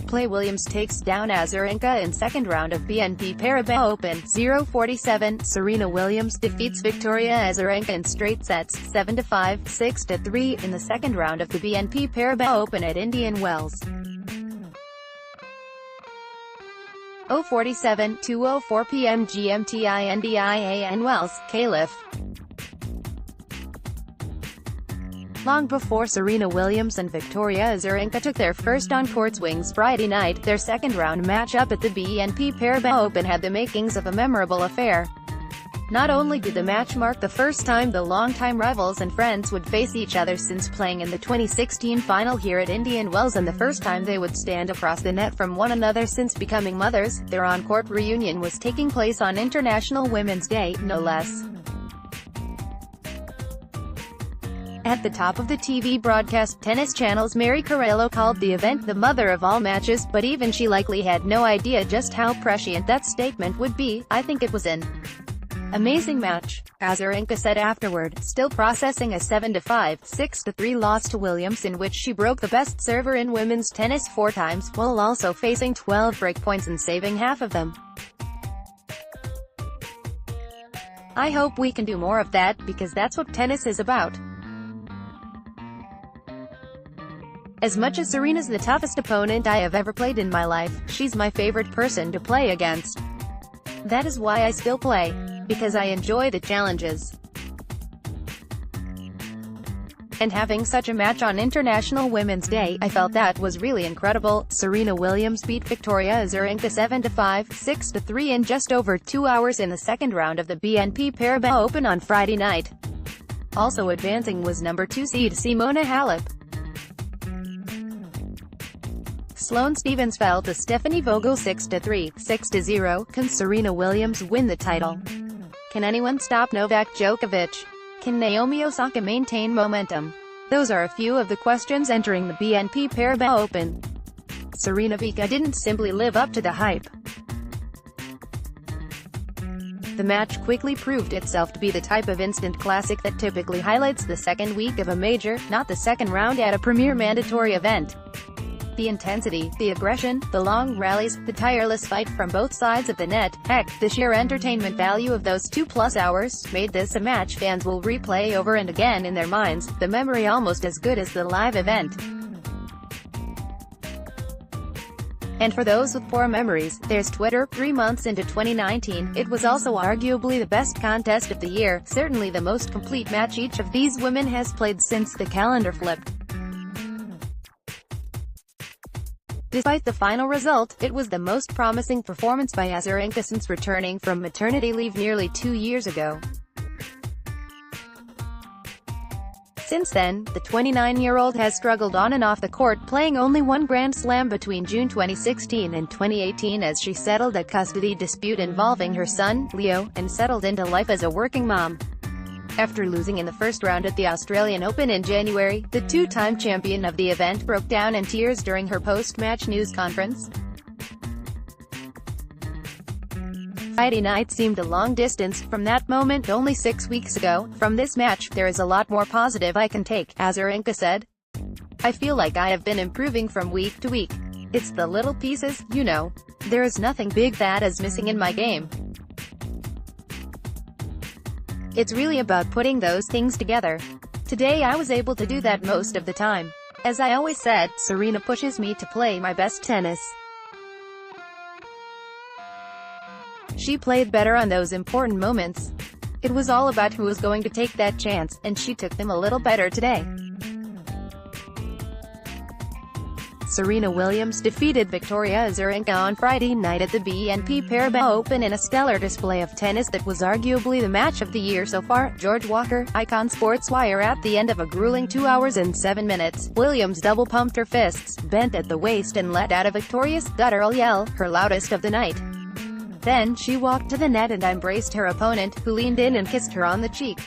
playWilliams takes down Azarenka in second round of BNP Paribas Open, 0-47. Serena Williams defeats Victoria Azarenka in straight sets, 7-5, 6-3, in the second round of the BNP Paribas Open at Indian Wells. 0:47, 2:04 p.m. GMTINDIAN Wells, Calif. Long before Serena Williams and Victoria Azarenka took their first on-court swings Friday night, their second-round matchup at the BNP Paribas Open had the makings of a memorable affair. Not only did the match mark the first time the longtime rivals and friends would face each other since playing in the 2016 final here at Indian Wells, and the first time they would stand across the net from one another since becoming mothers, their on-court reunion was taking place on International Women's Day, no less. At the top of the TV broadcast, Tennis Channel's Mary Carrillo called the event the mother of all matches, but even she likely had no idea just how prescient that statement would be. "I think it was an amazing match," Azarenka said afterward, still processing a 7-5, 6-3 loss to Williams, in which she broke the best server in women's tennis 4 times, while also facing 12 breakpoints and saving half of them. "I hope we can do more of that, because that's what tennis is about. As much as Serena's the toughest opponent I have ever played in my life, she's my favorite person to play against. That is why I still play. Because I enjoy the challenges. And having such a match on International Women's Day, I felt that was really incredible." Serena Williams beat Victoria Azarenka 7-5, 6-3 in just over 2 hours in the second round of the BNP Paribas Open on Friday night. Also advancing was number 2 seed Simona Halep. Sloane Stephens fell to Stephanie Vogel 6-3, 6-0. Can Serena Williams win the title? Can anyone stop Novak Djokovic? Can Naomi Osaka maintain momentum? Those are a few of the questions entering the BNP Paribas Open. Serena Vika didn't simply live up to the hype. The match quickly proved itself to be the type of instant classic that typically highlights the second week of a major, not the second round at a premier mandatory event. The intensity, the aggression, the long rallies, the tireless fight from both sides of the net, heck, the sheer entertainment value of those 2+ hours, made this a match fans will replay over and again in their minds, the memory almost as good as the live event. And for those with poor memories, there's Twitter. 3 months into 2019, it was also arguably the best contest of the year, certainly the most complete match each of these women has played since the calendar flipped. Despite the final result, it was the most promising performance by Azarenka since returning from maternity leave nearly 2 years ago. Since then, the 29-year-old has struggled on and off the court, playing only one Grand Slam between June 2016 and 2018 as she settled a custody dispute involving her son, Leo, and settled into life as a working mom. After losing in the first round at the Australian Open in January, the 2-time champion of the event broke down in tears during her post-match news conference. Friday night seemed a long distance from that moment only 6 weeks ago. "From this match, there is a lot more positive I can take," Azarenka said. "I feel like I have been improving from week to week. It's the little pieces, you know. There is nothing big that is missing in my game. It's really about putting those things together. Today I was able to do that most of the time. As I always said, Serena pushes me to play my best tennis. She played better on those important moments. It was all about who was going to take that chance, and she took them a little better today." Serena Williams defeated Victoria Azarenka on Friday night at the BNP Paribas Open in a stellar display of tennis that was arguably the match of the year so far. George Walker, Icon Sports Wire. At the end of a grueling 2 hours and 7 minutes, Williams double-pumped her fists, bent at the waist and let out a victorious, guttural yell, her loudest of the night. Then, she walked to the net and embraced her opponent, who leaned in and kissed her on the cheek.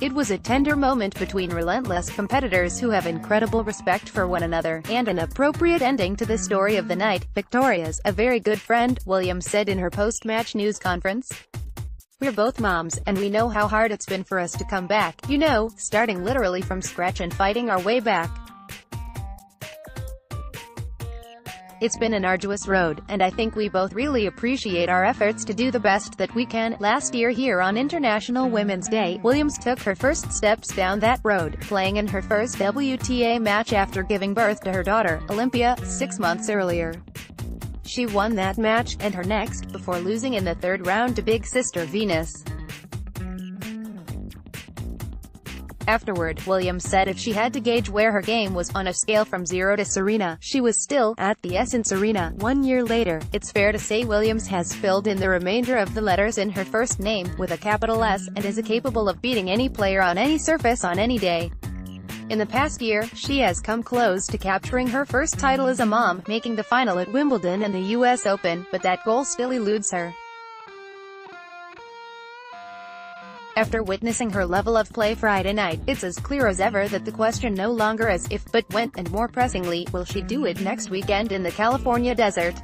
It was a tender moment between relentless competitors who have incredible respect for one another, and an appropriate ending to the story of the night. "Victoria's a very good friend," Williams said in her post-match news conference. "We're both moms, and we know how hard it's been for us to come back, you know, starting literally from scratch and fighting our way back. It's been an arduous road, and I think we both really appreciate our efforts to do the best that we can. Last year here on International Women's Day, Williams took her first steps down that road, playing in her first WTA match after giving birth to her daughter, Olympia, 6 months earlier. She won that match, and her next, before losing in the third round to big sister Venus. Afterward, Williams said if she had to gauge where her game was on a scale from 0 to Serena, she was still at the Essence Arena. 1 year later, it's fair to say Williams has filled in the remainder of the letters in her first name, with a capital S, and is capable of beating any player on any surface on any day. In the past year, she has come close to capturing her first title as a mom, making the final at Wimbledon and the US Open, but that goal still eludes her. After witnessing her level of play Friday night, it's as clear as ever that the question no longer is if, but when, and more pressingly, will she do it next weekend in the California desert.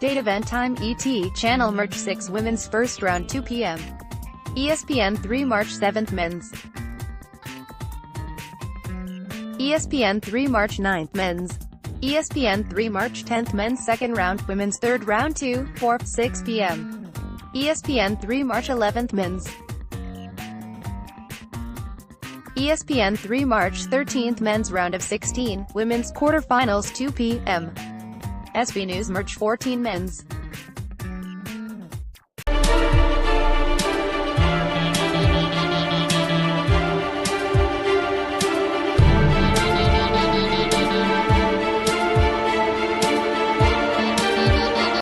Date event time ET, Channel March 6 Women's First Round 2 p.m. ESPN 3 March 7th Men's. ESPN 3 March 9th Men's. ESPN 3 March 10th Men's Second Round, Women's Third Round 2, 4, 6 p.m. ESPN 3 March 11th Men's. ESPN 3 March 13th Men's Round of 16, Women's Quarterfinals 2 p.m. SB News March 14 Men's.